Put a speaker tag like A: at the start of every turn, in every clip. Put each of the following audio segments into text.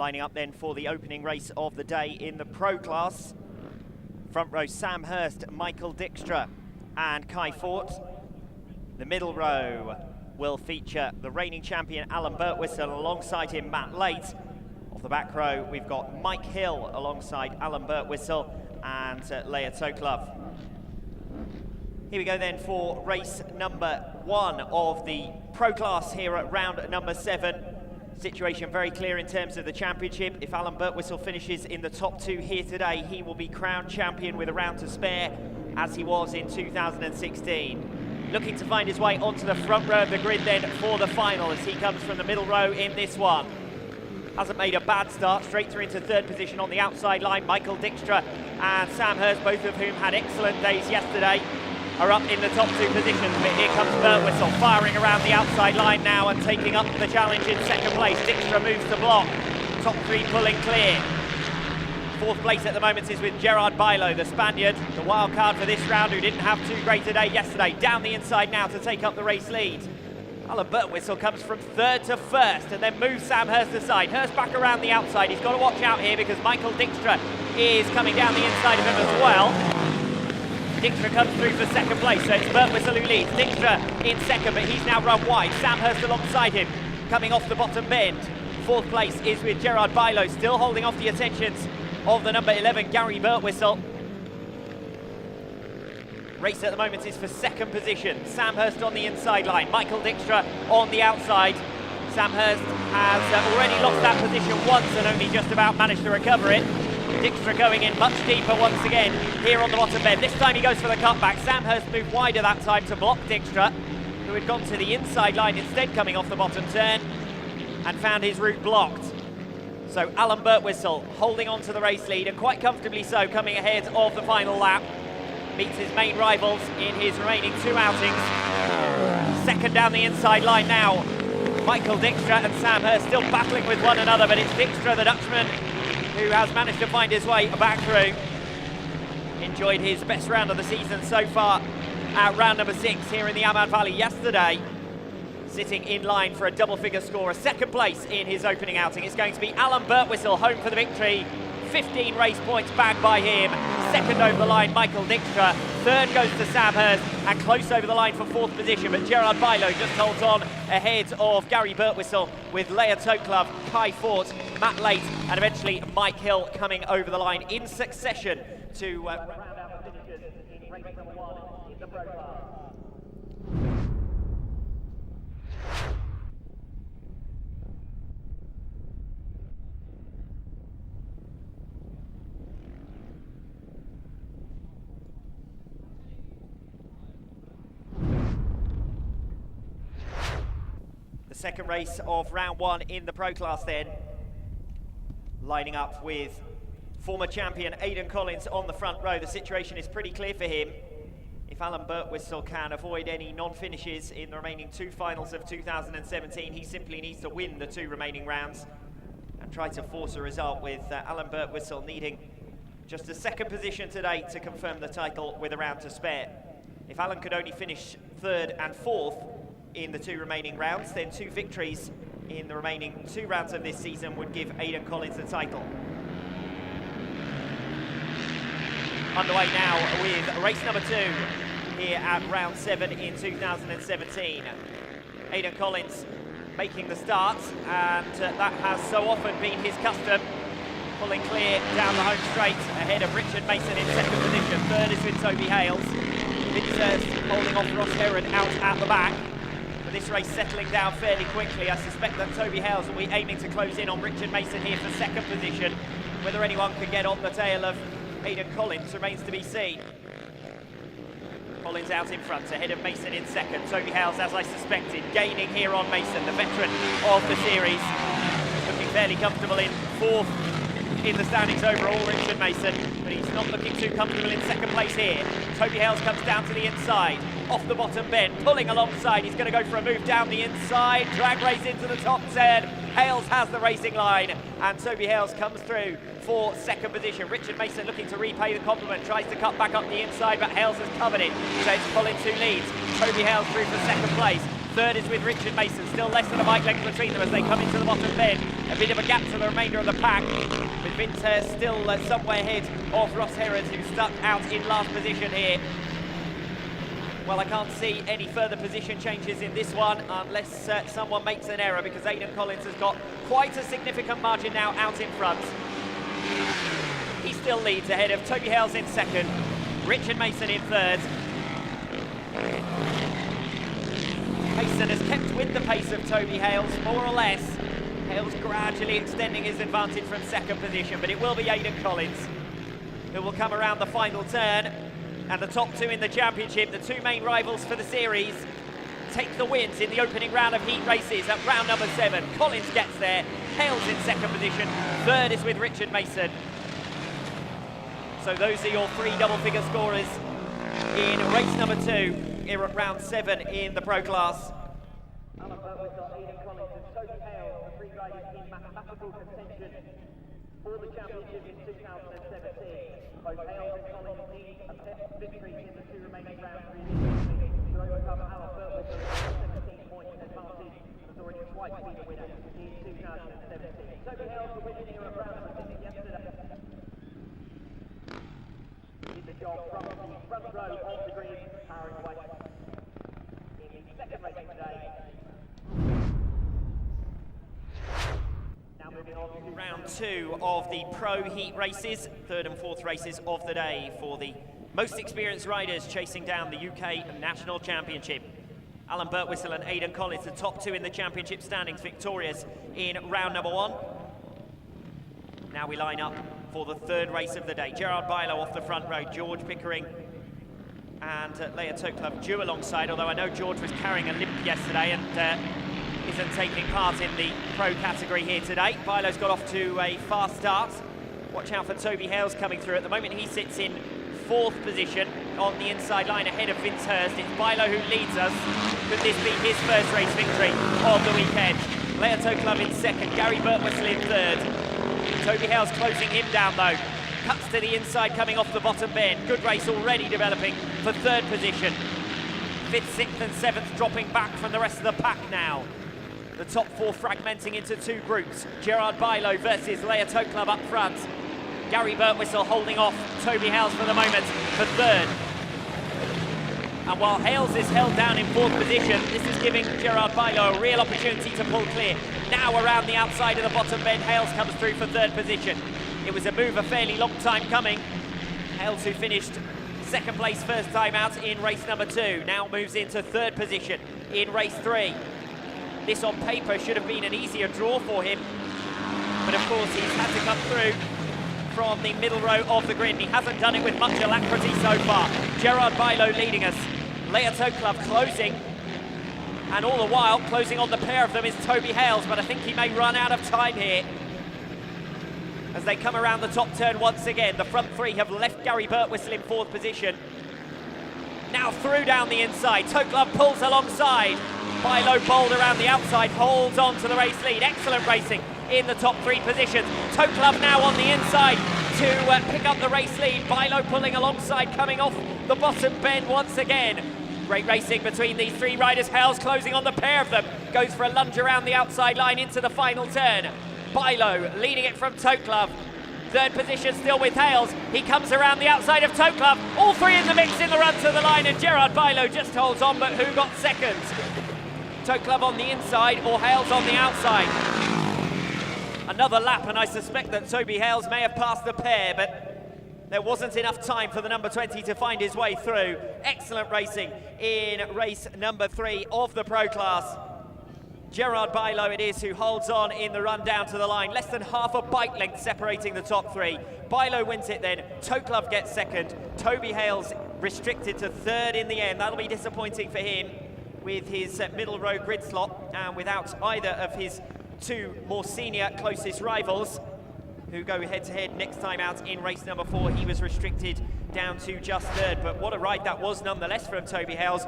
A: Lining up then for the opening race of the day in the Pro class. Front row, Sam Hurst, Michael Dijkstra and Kai Fort. The middle row will feature the reigning champion Alan Birtwistle, alongside him Matt Late. Off the back row, we've got Mike Hill alongside Alan Birtwistle and Leah Toklov. Here we go then for race number 1 of the Pro class here at round number 7. Situation very clear in terms of the championship. If Alan Birtwistle finishes in the top 2 here today, he will be crowned champion with a round to spare, as he was in 2016. Looking to find his way onto the front row of the grid then for the final, as he comes from the middle row in this one. Hasn't made a bad start, straight through into 3rd position on the outside line. Michael Dijkstra and Sam Hurst, both of whom had excellent days yesterday, are up in the top 2 positions, but here comes Birtwistle firing around the outside line now and taking up the challenge in 2nd place. Dijkstra moves to block, top 3 pulling clear. 4th place at the moment is with Gerard Bailo, the Spaniard, the wild card for this round, who didn't have too great a day yesterday. Down the inside now to take up the race lead. Alan Birtwistle comes from 3rd to 1st and then moves Sam Hurst aside. Hurst back around the outside. He's got to watch out here because Michael Dijkstra is coming down the inside of him as well. Dijkstra comes through for 2nd place, so it's Birtwistle who leads. Dijkstra in 2nd, but he's now run wide. Sam Hurst alongside him, coming off the bottom bend. 4th place is with Gerard Bailo, still holding off the attentions of the number 11, Gary Birtwistle. Race at the moment is for 2nd position. Sam Hurst on the inside line, Michael Dijkstra on the outside. Sam Hurst has already lost that position once and only just about managed to recover it. Dijkstra going in much deeper once again here on the bottom bend. This time he goes for the cutback. Sam Hurst moved wider that time to block Dijkstra, who had gone to the inside line instead, coming off the bottom turn, and found his route blocked. So Alan Birtwistle holding on to the race lead, and quite comfortably so, coming ahead of the final lap. Meets his main rivals in his remaining 2 outings. 2nd down the inside line now. Michael Dijkstra and Sam Hurst still battling with one another, but it's Dijkstra, the Dutchman, who has managed to find his way back through. Enjoyed his best round of the season so far at round number 6 here in the Amman Valley yesterday. Sitting in line for a double-figure score, a 2nd place in his opening outing. It's going to be Alan Birtwistle home for the victory. 15 race points bagged by him. 2nd over the line, Michael Dijkstra. 3rd goes to Sam Hurst, and close over the line for 4th position. But Gerard Bailo just holds on ahead of Gary Birtwistle, with Leah Toklov, Kai Fort, Matt Late, and eventually Mike Hill coming over the line in succession to round out the finishers in race number 1 in the Pro class. The 2nd race of round 1 in the Pro class then, lining up with former champion Aidan Collins on the front row. The situation is pretty clear for him. If Alan Birtwistle can avoid any non-finishes in the remaining 2 finals of 2017, he simply needs to win the 2 remaining rounds and try to force a result, with Alan Birtwistle needing just a 2nd position today to confirm the title with a round to spare. If Alan could only finish 3rd and 4th in the 2 remaining rounds, then 2 victories in the remaining 2 rounds of this season would give Aidan Collins the title. Underway now with race number 2 here at round 7 in 2017. Aidan Collins making the start, and that has so often been his custom, pulling clear down the home straight ahead of Richard Mason in 2nd position. 3rd is with Toby Hales. Vince holding off Ross Heron out at the back. This race settling down fairly quickly. I suspect that Toby Hales will be aiming to close in on Richard Mason here for 2nd position. Whether anyone can get on the tail of Aidan Collins remains to be seen. Collins out in front, ahead of Mason in 2nd. Toby Hales, as I suspected, gaining here on Mason, the veteran of the series. Looking fairly comfortable in 4th in the standings overall, Richard Mason, but he's not looking too comfortable in 2nd place here. Toby Hales comes down to the inside, off the bottom bend, pulling alongside. He's going to go for a move down the inside, drag race into the top 10. Hales has the racing line, and Toby Hales comes through for 2nd position. Richard Mason looking to repay the compliment, tries to cut back up the inside, but Hales has covered it. So it's Collins who leads. Toby Hales through for 2nd place. Third is with Richard Mason, still less than a bike length between them as they come into the bottom bend. A bit of a gap to the remainder of the pack, with Vince Hurst still somewhere ahead of Ross Herod, who's stuck out in last position here. Well, I can't see any further position changes in this one unless someone makes an error, because Aidan Collins has got quite a significant margin now out in front. He still leads ahead of Toby Hales in second, Richard Mason in third. Mason has kept with the pace of Toby Hales, more or less. Hales gradually extending his advantage from second position, but it will be Aidan Collins who will come around the final turn. And the top two in the championship, the two main rivals for the series, take the wins in the opening round of heat races at round number 7. Collins gets there, Hales in second position, third is with Richard Mason. So those are your 3 double-figure scorers in race number 2 here at round 7 in the pro class. Alan Burtwick got Aidan Collins and Toby Hales, the 3 riders in mathematical contention for the championship in 2017. Both Hales and Collins need a victory in the 2 remaining rounds to overcome Alan Burtwick with a 17-point advantage, has already twice been the winner in 2017. Toby Hales, the winner here at round number 6 yesterday, did the job from the front row of the green, powering away in the second race today. Now moving on to round 2 of the pro heat races, 3rd and 4th races of the day for the most experienced riders chasing down the UK National Championship. Alan Birtwistle and Aidan Collins, the top 2 in the championship standings, victorious in round number 1. Now we line up for the 3rd race of the day. Gerard Bilo off the front row, George Pickering and Leia Toklov due alongside, although I know George was carrying a limp yesterday and isn't taking part in the pro category here today. Bilo's got off to a fast start. Watch out for Toby Hales coming through. At the moment he sits in 4th position on the inside line ahead of Vince Hurst. It's Bilo who leads us. Could this be his first race victory of the weekend? Leia Toklov in 2nd, Gary Birtwistle in 3rd. Toby Hales closing him down though. Cuts to the inside coming off the bottom bend. Good race already developing for 3rd position. 5th, 6th and 7th dropping back from the rest of the pack now. The top 4 fragmenting into 2 groups. Gerard Bilo versus Leia Toklov up front. Gary Birtwistle holding off Toby Hales for the moment for 3rd. And while Hales is held down in 4th position, this is giving Gerard Bilo a real opportunity to pull clear. Now around the outside of the bottom bend, Hales comes through for 3rd position. It was a move a fairly long time coming. Hales, who finished 2nd place first time out in race number 2, now moves into 3rd position in race 3. This on paper should have been an easier draw for him, but of course he's had to come through from the middle row of the grid. He hasn't done it with much alacrity so far. Gerard Bilo leading us, Leia Toklov closing, and all the while closing on the pair of them is Toby Hales, but I think he may run out of time here as they come around the top turn once again. The front 3 have left Gary Birtwistle in 4th position. Now through down the inside, Toklov pulls alongside. Bilo bold around the outside, holds on to the race lead. Excellent racing in the top 3 positions. Toklov now on the inside to pick up the race lead. Bilo pulling alongside, coming off the bottom bend once again. Great racing between these 3 riders. Hales closing on the pair of them. Goes for a lunge around the outside line into the final turn. Bilo leading it from Toklov. 3rd position still with Hales. He comes around the outside of Toklov. All 3 in the mix in the run to the line, and Gerard Bilo just holds on, but who got 2nd? Toklov on the inside or Hales on the outside? Another lap, and I suspect that Toby Hales may have passed the pair, but there wasn't enough time for the number 20 to find his way through. Excellent racing in race number 3 of the pro class. Gerard Bilo it is who holds on in the run down to the line. Less than half a bike length separating the top 3. Bilo wins it then. Toklov gets 2nd. Toby Hales restricted to 3rd in the end. That'll be disappointing for him with his middle row grid slot and without either of his 2 more senior closest rivals who go head-to-head next time out in race number 4. He was restricted down to just 3rd, but what a ride that was nonetheless from Toby Hales.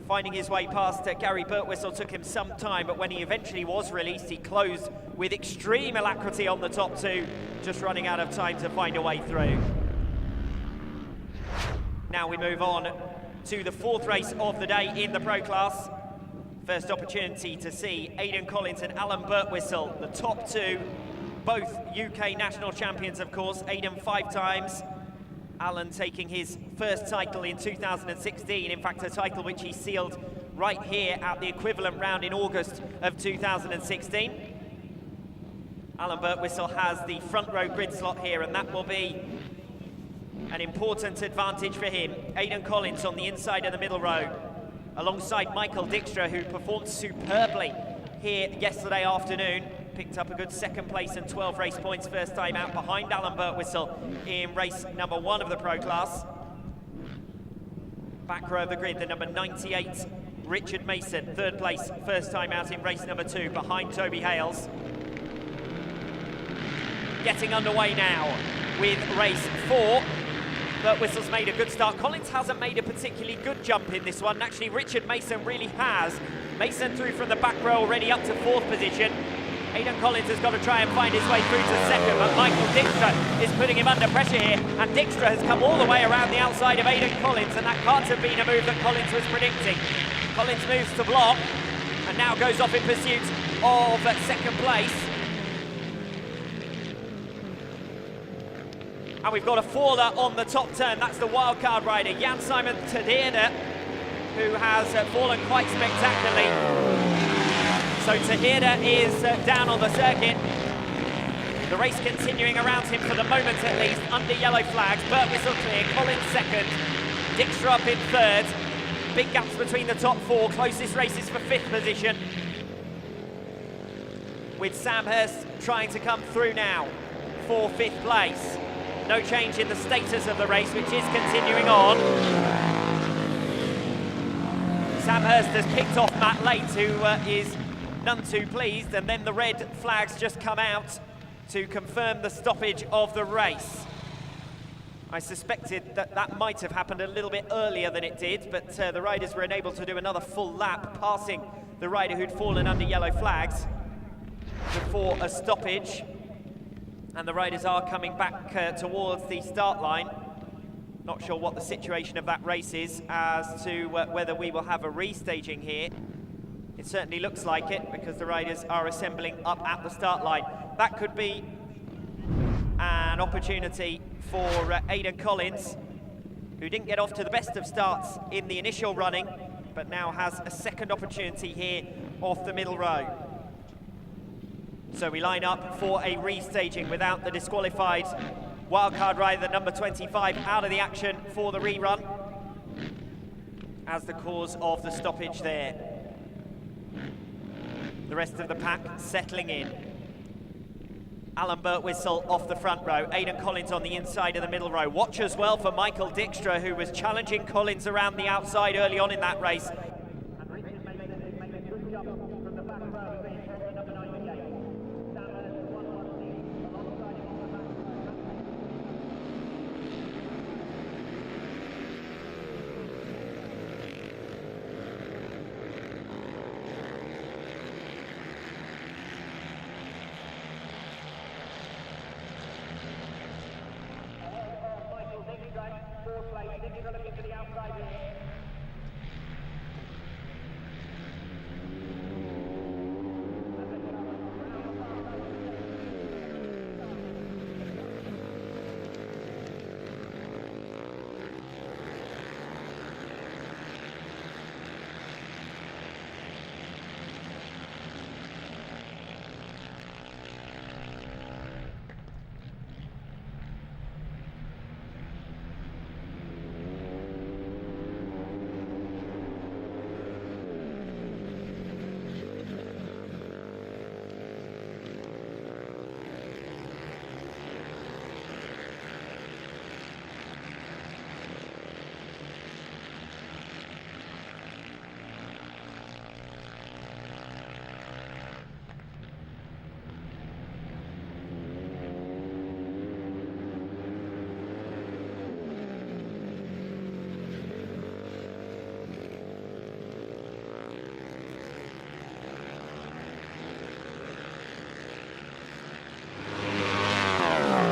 A: Finding his way past Gary Birtwistle took him some time, but when he eventually was released, he closed with extreme alacrity on the top 2, just running out of time to find a way through. Now we move on to the 4th race of the day in the pro class. First opportunity to see Aidan Collins and Alan Birtwistle, the top two, both UK national champions, of course. Aidan 5 times, Alan taking his first title in 2016, in fact a title which he sealed right here at the equivalent round in August of 2016. Alan Birtwistle has the front row grid slot here, and that will be an important advantage for him. Aidan Collins on the inside of the middle row, alongside Michael Dykstra, who performed superbly here yesterday afternoon. Picked up a good second place and 12 race points first time out behind Alan Birtwistle in race number 1 of the Pro Class. Back row of the grid, the number 98, Richard Mason, third place, first time out in race number 2 behind Toby Hales. Getting underway now with race 4. Birtwistle's made a good start. Collins hasn't made a particularly good jump in this one. Actually, Richard Mason really has. Mason through from the back row already up to 4th position. Aidan Collins has got to try and find his way through to 2nd, but Michael Dykstra is putting him under pressure here, and Dykstra has come all the way around the outside of Aidan Collins, and that can't have been a move that Collins was predicting. Collins moves to block, and now goes off in pursuit of 2nd place. And we've got a faller on the top turn. That's the wildcard rider, Jan Simon Taderde, who has fallen quite spectacularly. So Taderde is down on the circuit. The race continuing around him for the moment at least, under yellow flags. Birtwistle clear, Collins 2nd, Dykstra up in 3rd. Big gaps between the top 4, closest races for 5th position. With Sam Hurst trying to come through now for 5th place. No change in the status of the race, which is continuing on. Sam Hurst has picked off Matt Late, who is none too pleased, and then the red flags just come out to confirm the stoppage of the race. I suspected that that might have happened a little bit earlier than it did, but the riders were unable to do another full lap, passing the rider who'd fallen under yellow flags before a stoppage. And the riders are coming back towards the start line. Not sure what the situation of that race is as to whether we will have a restaging here. It certainly looks like it, because the riders are assembling up at the start line. That could be an opportunity for Aidan Collins, who didn't get off to the best of starts in the initial running, but now has a 2nd opportunity here off the middle row. So we line up for a restaging without the disqualified wildcard rider, number 25, out of the action for the rerun as the cause of the stoppage there. The rest of the pack settling in. Alan Birtwistle off the front row, Aidan Collins on the inside of the middle row. Watch as well for Michael Dykstra, who was challenging Collins around the outside early on in that race.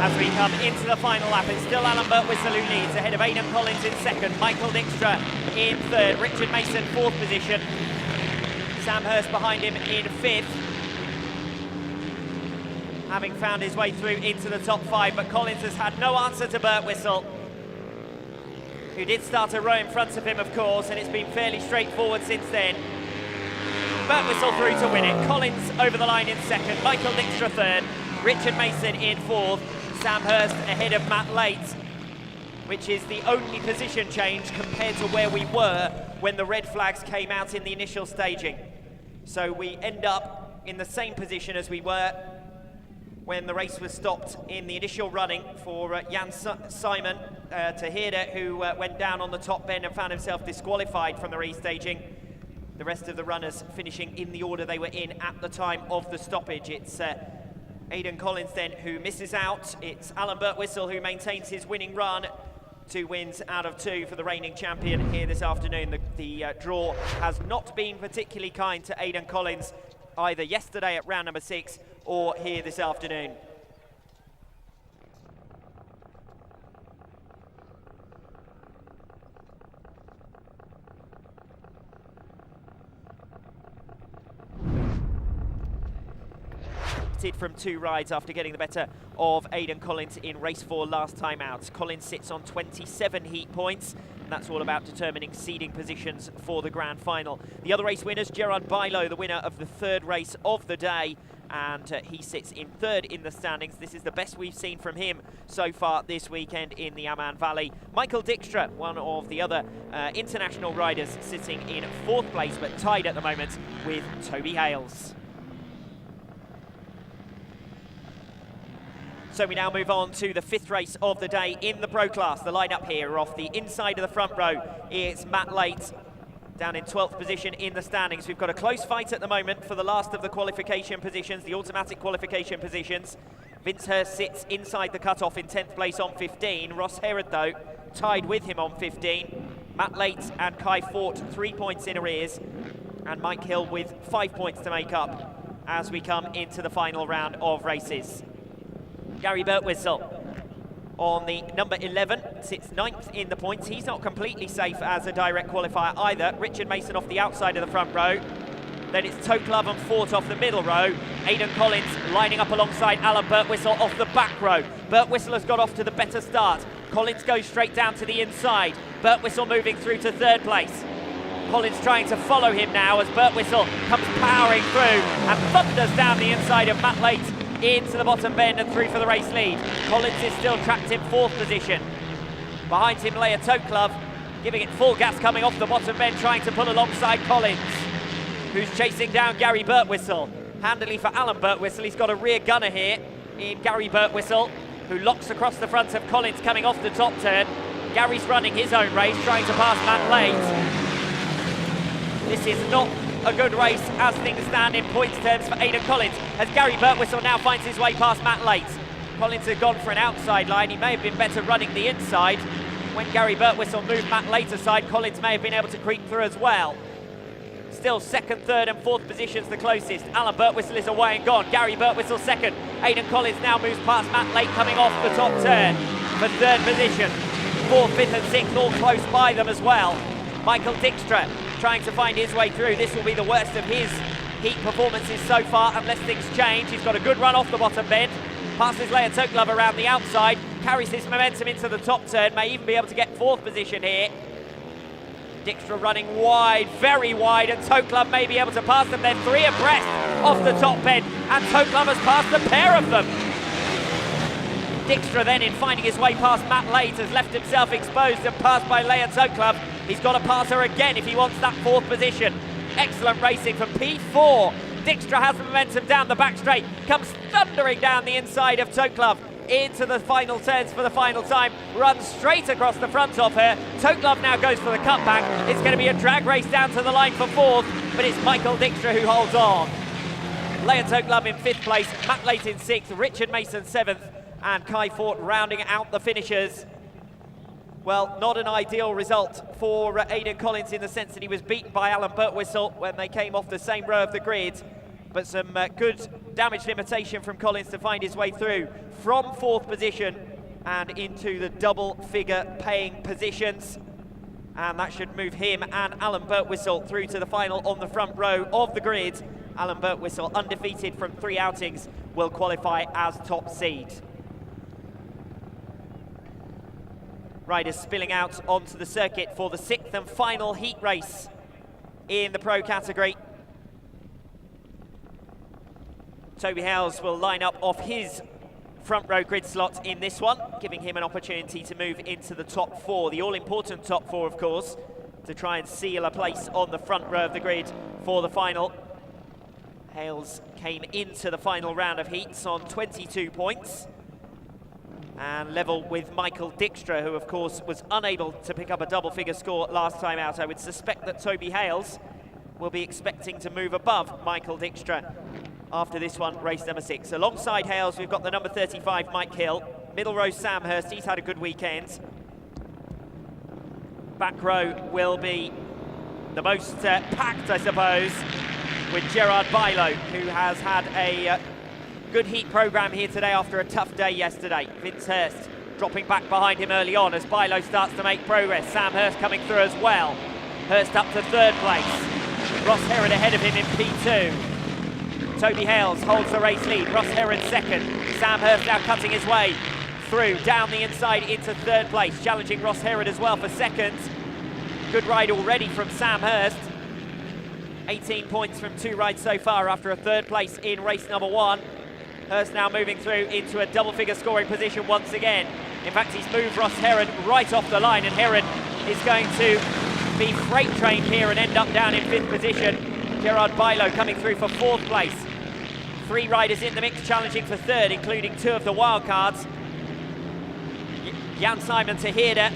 A: As we come into the final lap, it's still Alan Birtwistle who leads, ahead of Aidan Collins in 2nd, Michael Dykstra in 3rd, Richard Mason 4th position. Sam Hurst behind him in 5th, having found his way through into the top 5, but Collins has had no answer to Birtwistle, who did start a row in front of him, of course, and it's been fairly straightforward since then. Birtwistle through to win it. Collins over the line in 2nd, Michael Dykstra 3rd, Richard Mason in 4th, Sam Hurst ahead of Matt Late, which is the only position change compared to where we were when the red flags came out in the initial staging. So we end up in the same position as we were when the race was stopped in the initial running for Jan Simon Tahirda, who went down on the top bend and found himself disqualified from the restaging. The rest of the runners finishing in the order they were in at the time of the stoppage. It's Aidan Collins then who misses out. It's Alan Birtwistle who maintains his winning run. 2 wins out of 2 for the reigning champion here this afternoon. The draw has not been particularly kind to Aidan Collins, either yesterday at round number 6 or here this afternoon. From 2 rides after getting the better of Aidan Collins in race 4 last time out. Collins sits on 27 heat points, and that's all about determining seeding positions for the grand final. The other race winners, Gerard Bilo, the winner of the 3rd race of the day, and he sits in 3rd in the standings. This is the best we've seen from him so far this weekend in the Amman Valley. Michael Dykstra, one of the other international riders, sitting in 4th place, but tied at the moment with Toby Hales. So we now move on to the 5th race of the day in the Pro Class. The lineup here off the inside of the front row is Matt Late, down in 12th position in the standings. We've got a close fight at the moment for the last of the qualification positions, the automatic qualification positions. Vince Hurst sits inside the cutoff in 10th place on 15. Ross Herod, though, tied with him on 15. Matt Late and Kai Fort 3 points in arrears, and Mike Hill with 5 points to make up as we come into the final round of races. Gary Birtwistle on the number 11, sits 9th in the points. He's not completely safe as a direct qualifier either. Richard Mason off the outside of the front row. Then it's Toklove and Fort off the middle row. Aidan Collins lining up alongside Alan Birtwistle off the back row. Birtwistle has got off to the better start. Collins goes straight down to the inside. Birtwistle moving through to 3rd place. Collins trying to follow him now as Birtwistle comes powering through and thunders down the inside of Matt Late into the bottom bend and through for the race lead. Collins is still trapped in 4th position. Behind him, Leia Toklove, giving it full gas coming off the bottom bend, trying to pull alongside Collins, who's chasing down Gary Birtwistle. Handily for Alan Birtwistle, he's got a rear gunner here in Gary Birtwistle, who locks across the front of Collins coming off the top turn. Gary's running his own race, trying to pass Matt Late. This is not a good race as things stand in points terms for Aidan Collins, as Gary Birtwistle now finds his way past Matt Late. Collins had gone for an outside line. He may have been better running the inside. When Gary Birtwistle moved Matt Late aside, Collins may have been able to creep through as well. Still 2nd, 3rd and 4th positions the closest. Alan Birtwistle is away and gone. Gary Birtwistle 2nd. Aidan Collins now moves past Matt Late coming off the top turn for 3rd position. 4th, 5th and 6th all close by them as well. Michael Dykstra trying to find his way through. This will be the worst of his heat performances so far unless things change. He's got a good run off the bottom bend. Passes Leia Toklove around the outside. Carries his momentum into the top turn. May even be able to get 4th position here. Dykstra running wide, very wide, and Toklove may be able to pass them. They're 3 abreast off the top bend, and Toklove has passed a pair of them. Dykstra then, in finding his way past Matt Late, has left himself exposed and passed by Leia Toklove. He's got to pass her again if he wants that 4th position. Excellent racing from P4. Dykstra has the momentum down the back straight, comes thundering down the inside of Toklove into the final turns for the final time, runs straight across the front of her. Toklove now goes for the cutback. It's going to be a drag race down to the line for 4th, but it's Michael Dykstra who holds on. Leia Toklove in 5th place, Matt Late in 6th, Richard Mason 7th, and Kai Fort rounding out the finishers. Well, not an ideal result for Aidan Collins in the sense that he was beaten by Alan Birtwistle when they came off the same row of the grid, but some good damage limitation from Collins to find his way through from 4th position and into the double figure paying positions. and that should move him and Alan Birtwistle through to the final on the front row of the grid. Alan Birtwistle, undefeated from 3 outings, will qualify as top seed. Riders spilling out onto the circuit for the 6th and final heat race in the pro category. Toby Hales will line up off his front row grid slot in this one, giving him an opportunity to move into the top 4, the all-important top 4, of course, to try and seal a place on the front row of the grid for the final. Hales came into the final round of heats on 22 points and level with Michael Dykstra, who of course was unable to pick up a double-figure score last time out. I would suspect that Toby Hales will be expecting to move above Michael Dykstra after this one, race number 6. Alongside Hales, we've got the number 35, Mike Hill. Middle row, Sam Hurst, he's had a good weekend. Back row will be the most packed, I suppose, with Gerard Bilo, who has had a good heat programme here today after a tough day yesterday. Vince Hurst dropping back behind him early on as Bilo starts to make progress. Sam Hurst coming through as well. Hurst up to 3rd place. Ross Herod ahead of him in P2. Toby Hales holds the race lead. Ross Herod 2nd. Sam Hurst now cutting his way through down the inside into 3rd place, challenging Ross Herod as well for 2nd. Good ride already from Sam Hurst. 18 points from 2 rides so far after a 3rd place in race number 1. Hurst now moving through into a double-figure scoring position once again. In fact, he's moved Ross Herod right off the line, and Herod is going to be freight trained here and end up down in 5th position. Gerard Bilo coming through for 4th place. 3 riders in the mix challenging for 3rd, including 2 of the wildcards. Jan Simon Tejeda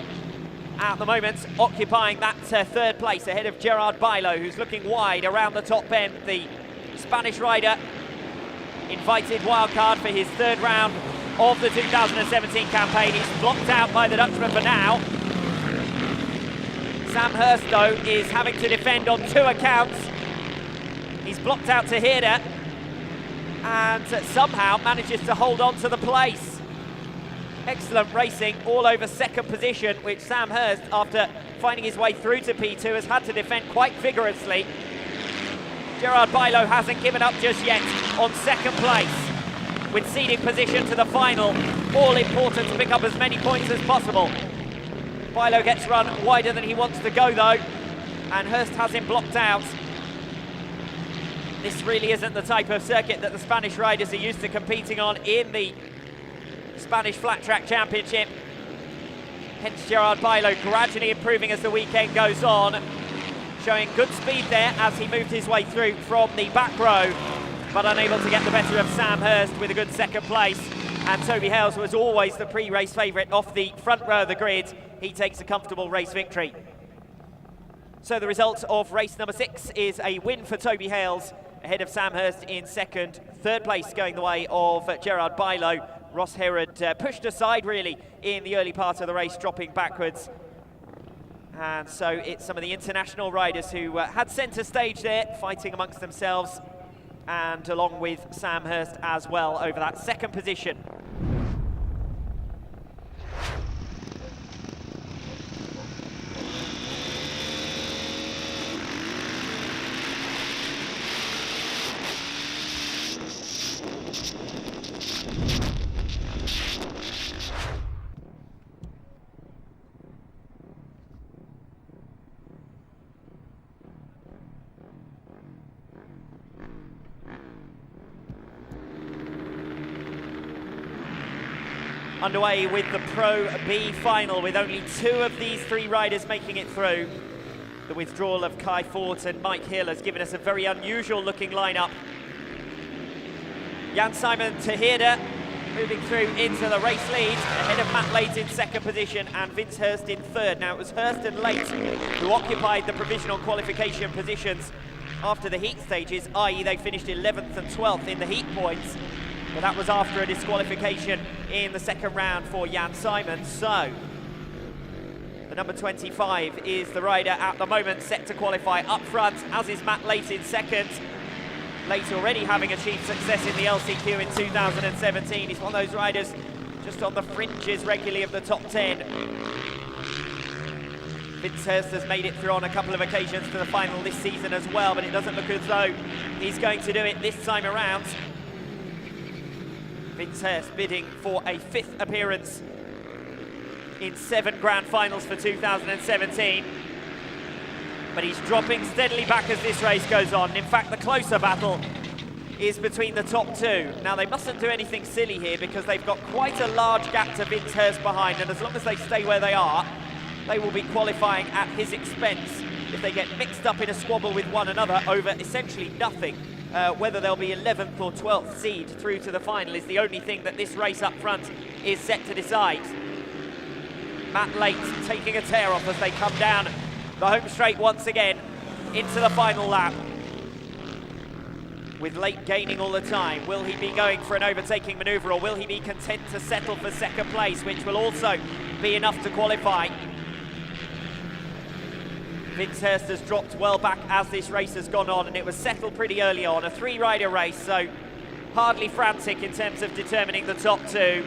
A: at the moment occupying that 3rd place ahead of Gerard Bilo, who's looking wide around the top end. The Spanish rider invited wildcard for his 3rd round of the 2017 campaign. He's blocked out by the Dutchman for now. Sam Hurst, though, is having to defend on 2 accounts. He's blocked out Tejeda and somehow manages to hold on to the place. Excellent racing all over 2nd position, which Sam Hurst, after finding his way through to P2, has had to defend quite vigorously. Gerard Bilo hasn't given up just yet on 2nd place, with seeding position to the final. All important to pick up as many points as possible. Bilo gets run wider than he wants to go, though, and Hurst has him blocked out. This really isn't the type of circuit that the Spanish riders are used to competing on in the Spanish Flat Track Championship. Hence Gerard Bilo gradually improving as the weekend goes on, showing good speed there as he moved his way through from the back row, but unable to get the better of Sam Hurst with a good 2nd place. And Toby Hales was always the pre-race favourite off the front row of the grid. He takes a comfortable race victory. So the result of race number 6 is a win for Toby Hales ahead of Sam Hurst in 2nd. 3rd place going the way of Gerard Bilo. Ross Herod pushed aside really in the early part of the race, dropping backwards. And so it's some of the international riders who had centre stage there, fighting amongst themselves, and along with Sam Hurst as well over that 2nd position. Underway with the Pro B final, with only 2 of these 3 riders making it through. The withdrawal of Kai Fort and Mike Hill has given us a very unusual looking lineup. Jan Simon Tejeda moving through into the race lead ahead of Matt Late in 2nd position and Vince Hurst in 3rd. Now it was Hurst and Late who occupied the provisional qualification positions after the heat stages, i.e. they finished 11th and 12th in the heat points. But that was after a disqualification in the 2nd round for Jan Simon. So the number 25 is the rider at the moment set to qualify up front, as is Matt Late in 2nd. Late already having achieved success in the LCQ in 2017. He's one of those riders just on the fringes regularly of the top 10. Vince Hurst has made it through on a couple of occasions to the final this season as well, but it doesn't look as though he's going to do it this time around. Vince Hurst bidding for a 5th appearance in 7 grand finals for 2017. But he's dropping steadily back as this race goes on. In fact, the closer battle is between the top 2. Now, they mustn't do anything silly here because they've got quite a large gap to Vince Hurst behind, and as long as they stay where they are, they will be qualifying at his expense if they get mixed up in a squabble with one another over essentially nothing. Whether they'll be 11th or 12th seed through to the final is the only thing that this race up front is set to decide. Matt Late taking a tear off as they come down the home straight once again into the final lap. With Late gaining all the time, will he be going for an overtaking manoeuvre, or will he be content to settle for 2nd place, which will also be enough to qualify? Vince Hurst has dropped well back as this race has gone on, and it was settled pretty early on. A 3-rider race, so hardly frantic in terms of determining the top 2.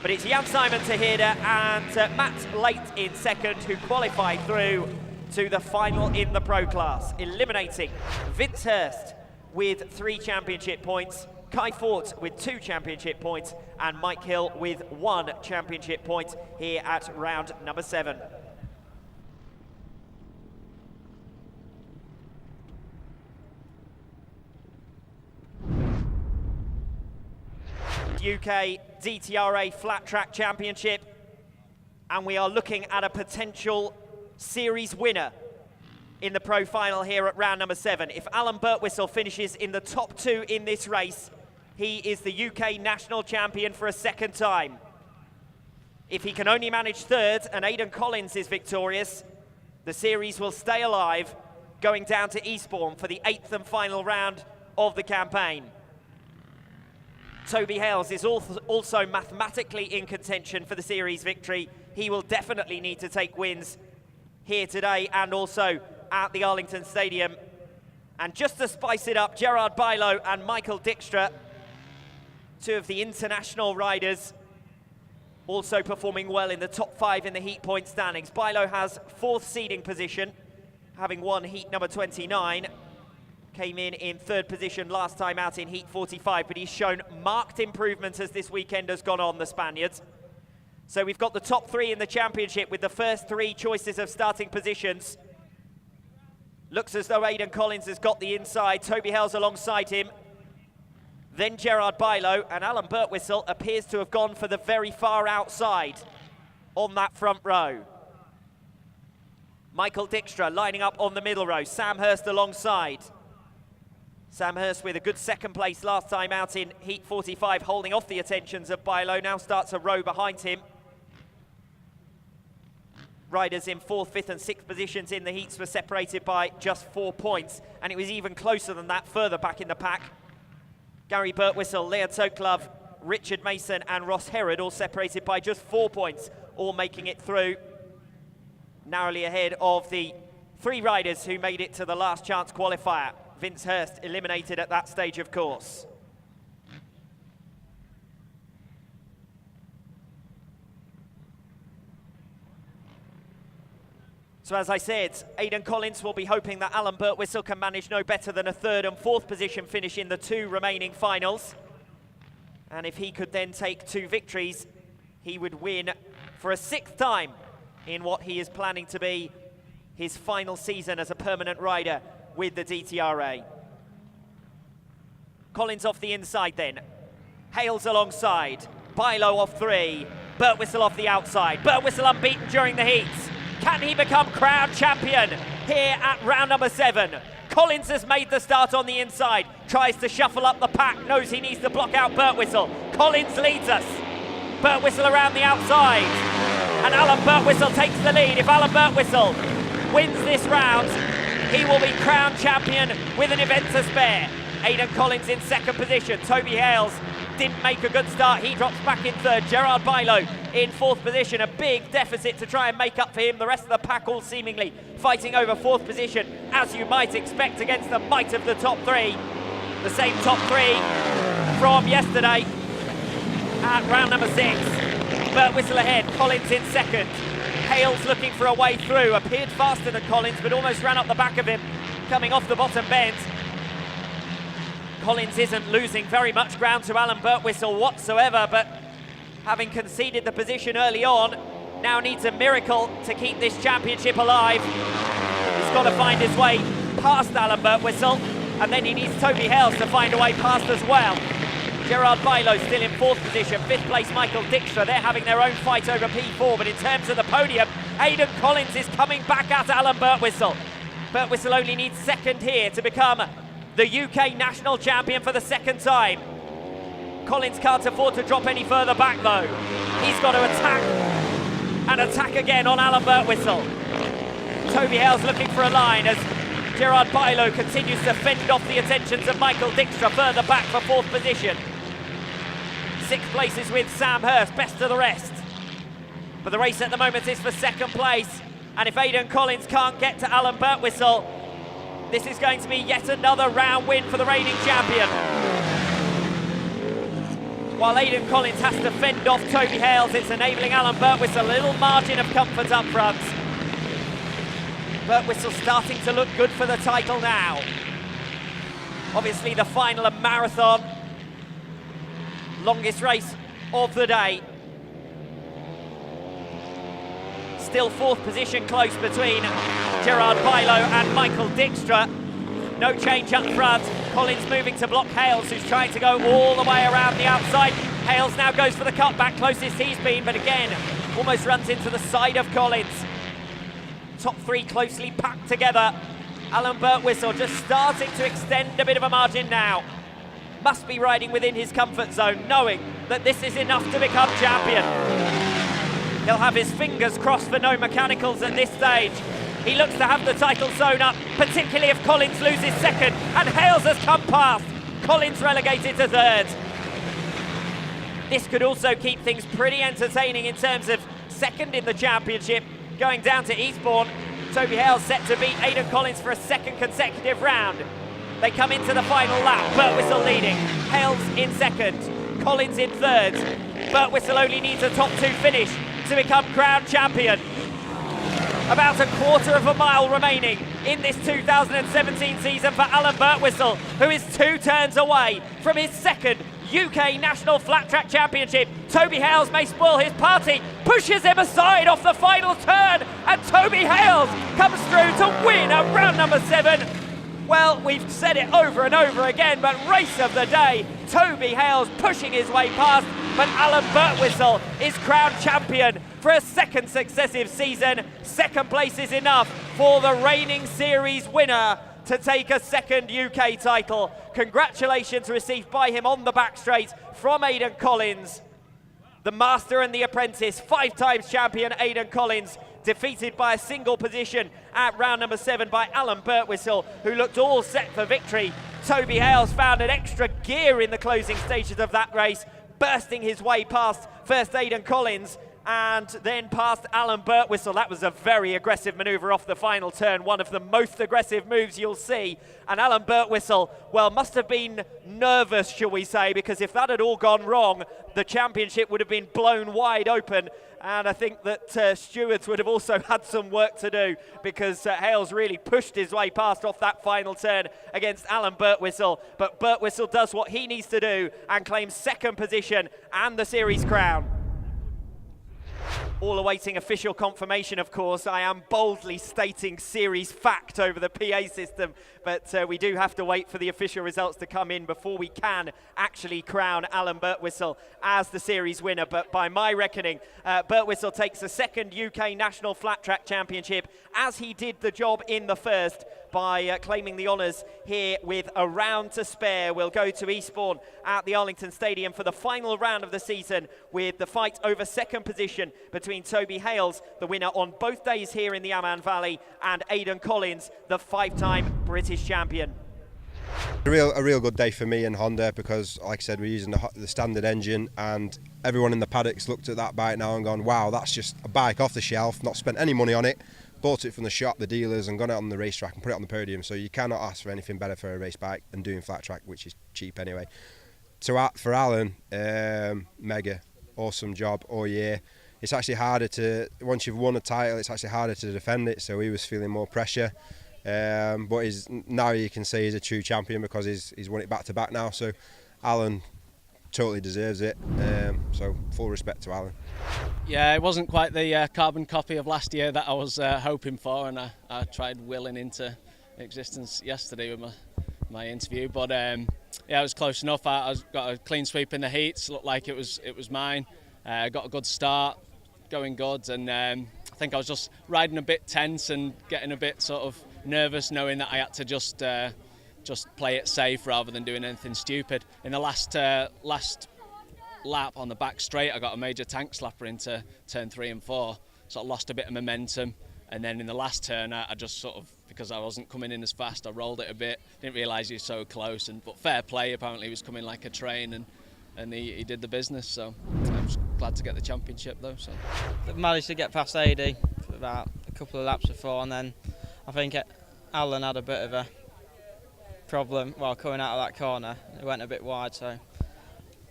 A: But it's Jan-Simon Tejeda and Matt Late in 2nd who qualify through to the final in the Pro class, eliminating Vince Hurst with 3 championship points, Kai Fort with 2 championship points, and Mike Hill with 1 championship point here at round number 7. UK DTRA Flattrack Championship, and we are looking at a potential series winner in the pro final here at round number 7. If Alan Birtwistle finishes in the top 2 in this race, he is the UK national champion for a 2nd time. If he can only manage 3rd and Aidan Collins is victorious, the series will stay alive, going down to Eastbourne for the 8th and final round of the campaign. Toby Hales is also mathematically in contention for the series victory. He will definitely need to take wins here today and also at the Arlington Stadium. And just to spice it up, Gerard Bilo and Michael Dijkstra, 2 of the international riders, also performing well in the top 5 in the heat point standings. Bilo has 4th seeding position, having won heat number 29. Came in 3rd position last time out in heat 45, but he's shown marked improvements as this weekend has gone on, the Spaniards. So we've got the top 3 in the championship with the first 3 choices of starting positions. Looks as though Aidan Collins has got the inside, Toby Hales alongside him. Then Gerard Bilo, and Alan Birtwistle appears to have gone for the very far outside on that front row. Michael Dijkstra lining up on the middle row, Sam Hurst alongside. Sam Hurst with a good 2nd place last time out in heat 45, holding off the attentions of Bilo, now starts a row behind him. Riders in 4th, 5th and 6th positions in the heats were separated by just 4 points, and it was even closer than that further back in the pack. Gary Birtwistle, Leah Toklove, Richard Mason and Ross Herod all separated by just 4 points, all making it through, narrowly ahead of the 3 riders who made it to the last chance qualifier. Vince Hurst eliminated at that stage, of course. So as I said, Aidan Collins will be hoping that Alan Birtwistle can manage no better than a 3rd and 4th position finish in the 2 remaining finals. And if he could then take 2 victories, he would win for a 6th time in what he is planning to be his final season as a permanent rider with the DTRA. Collins off the inside then. Hales alongside. Bilo off 3. Birtwistle off the outside. Birtwistle unbeaten during the heats. Can he become crowned champion here at round number 7? Collins has made the start on the inside. Tries to shuffle up the pack. Knows he needs to block out Birtwistle. Collins leads us. Birtwistle around the outside. And Alan Birtwistle takes the lead. If Alan Birtwistle wins this round, he will be crowned champion with an event to spare. Aidan Collins in 2nd position. Toby Hales didn't make a good start. He drops back in 3rd. Gerard Bilo in 4th position. A big deficit to try and make up for him. The rest of the pack all seemingly fighting over 4th position, as you might expect against the might of the top 3. The same top 3 from yesterday at round number 6. Birtwistle ahead. Collins in 2nd. Hales looking for a way through, appeared faster than Collins, but almost ran up the back of him, coming off the bottom bend. Collins isn't losing very much ground to Alan Birtwistle whatsoever, but having conceded the position early on, now needs a miracle to keep this championship alive. He's got to find his way past Alan Birtwistle, and then he needs Toby Hales to find a way past as well. Gerard Bilo still in 4th position, 5th place Michael Dykstra. They're having their own fight over P4, but in terms of the podium, Aidan Collins is coming back at Alan Birtwistle. Birtwistle only needs 2nd here to become the UK national champion for the 2nd time. Collins can't afford to drop any further back though. He's got to attack, and attack again on Alan Birtwistle. Toby Hales looking for a line as Gerard Bilo continues to fend off the attentions of Michael Dykstra further back for 4th position. 6th place is with Sam Hurst, best of the rest. But the race at the moment is for 2nd place, and if Aidan Collins can't get to Alan Birtwistle, this is going to be yet another round win for the reigning champion. While Aidan Collins has to fend off Toby Hales, it's enabling Alan Birtwistle a little margin of comfort up front. Birtwistle starting to look good for the title now. Obviously the final, a marathon. Longest race of the day. Still 4th position close between Gerard Bilo and Michael Dykstra. No change up front. Collins moving to block Hales, who's trying to go all the way around the outside. Hales now goes for the cutback, closest he's been, but again, almost runs into the side of Collins. Top 3 closely packed together. Alan Birtwistle just starting to extend a bit of a margin now. Must be riding within his comfort zone, knowing that this is enough to become champion. He'll have his fingers crossed for no mechanicals at this stage. He looks to have the title sewn up, particularly if Collins loses 2nd, and Hales has come past. Collins relegated to 3rd. This could also keep things pretty entertaining in terms of 2nd in the championship, going down to Eastbourne. Toby Hales set to beat Aidan Collins for a 2nd consecutive round. They come into the final lap, Birtwistle leading, Hales in 2nd, Collins in 3rd. Birtwistle only needs a top 2 finish to become crowned champion. About a quarter of a mile remaining in this 2017 season for Alan Birtwistle, who is 2 turns away from his 2nd UK National Flat Track Championship. Toby Hales may spoil his party, pushes him aside off the final turn, and Toby Hales comes through to win at round number 7. Well, we've said it over and over again, but race of the day, Toby Hales pushing his way past, but Alan Birtwistle is crowned champion for a 2nd successive season. 2nd place is enough for the reigning series winner to take a 2nd UK title. Congratulations received by him on the back straight from Aidan Collins. The master and the apprentice, 5 times champion Aidan Collins, defeated by a single position at round number 7 by Alan Birtwistle, who looked all set for victory. Toby Hales found an extra gear in the closing stages of that race, bursting his way past first Aidan Collins and then past Alan Birtwistle. That was a very aggressive manoeuvre off the final turn, one of the most aggressive moves you'll see. And Alan Birtwistle, well, must have been nervous, shall we say, because if that had all gone wrong, the championship would have been blown wide open. And I think that stewards would have also had some work to do, because Hales really pushed his way past off that final turn against Alan Birtwistle. But Birtwistle does what he needs to do and claims 2nd position and the series crown. All awaiting official confirmation, of course. I am boldly stating series fact over the PA system, but we do have to wait for the official results to come in before we can actually crown Alan Birtwistle as the series winner. But by my reckoning, Birtwistle takes the 2nd UK National Flat Track Championship, as he did the job in the 1st, by claiming the honours here with a round to spare. We'll go to Eastbourne at the Arlington Stadium for the final round of the season, with the fight over 2nd position between Toby Hales, the winner on both days here in the Amman Valley, and Aidan Collins, the 5-time British champion.
B: A real good day for me and Honda, because like I said, we're using the standard engine, and everyone in the paddocks looked at that bike now and gone, wow, that's just a bike off the shelf, not spent any money on it, bought it from the shop, the dealers, and gone out on the racetrack and put it on the podium. So you cannot ask for anything better for a race bike than doing flat track, which is cheap anyway. So for Alan, mega awesome job all year. it's actually harder to, once you've won a title, it's actually harder to defend it. So he was feeling more pressure. But now you can say he's a true champion because he's won it back to back now. So Alan totally deserves it. So full respect to Alan.
C: Yeah, it wasn't quite the carbon copy of last year that I was hoping for, and I tried willing into existence yesterday with my interview. But yeah, it was close enough. I got a clean sweep in the heats. Looked like it was mine. Got a good start, going good, and I think I was just riding a bit tense and getting a bit sort of nervous, knowing that I had to just play it safe rather than doing anything stupid. In the last lap on the back straight, I got a major tank slapper into turn 3 and 4, so I lost a bit of momentum. And then in the last turn, I just sort of, because I wasn't coming in as fast, I rolled it a bit. Didn't realise he was so close, but fair play. Apparently, he was coming like a train, and he did the business. So I was glad to get the championship though. So
D: I've managed to get past AD for about a couple of laps before, and then I think Alan had a bit of a problem while coming out of that corner. It went a bit wide, so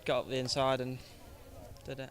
D: got up the inside and did it.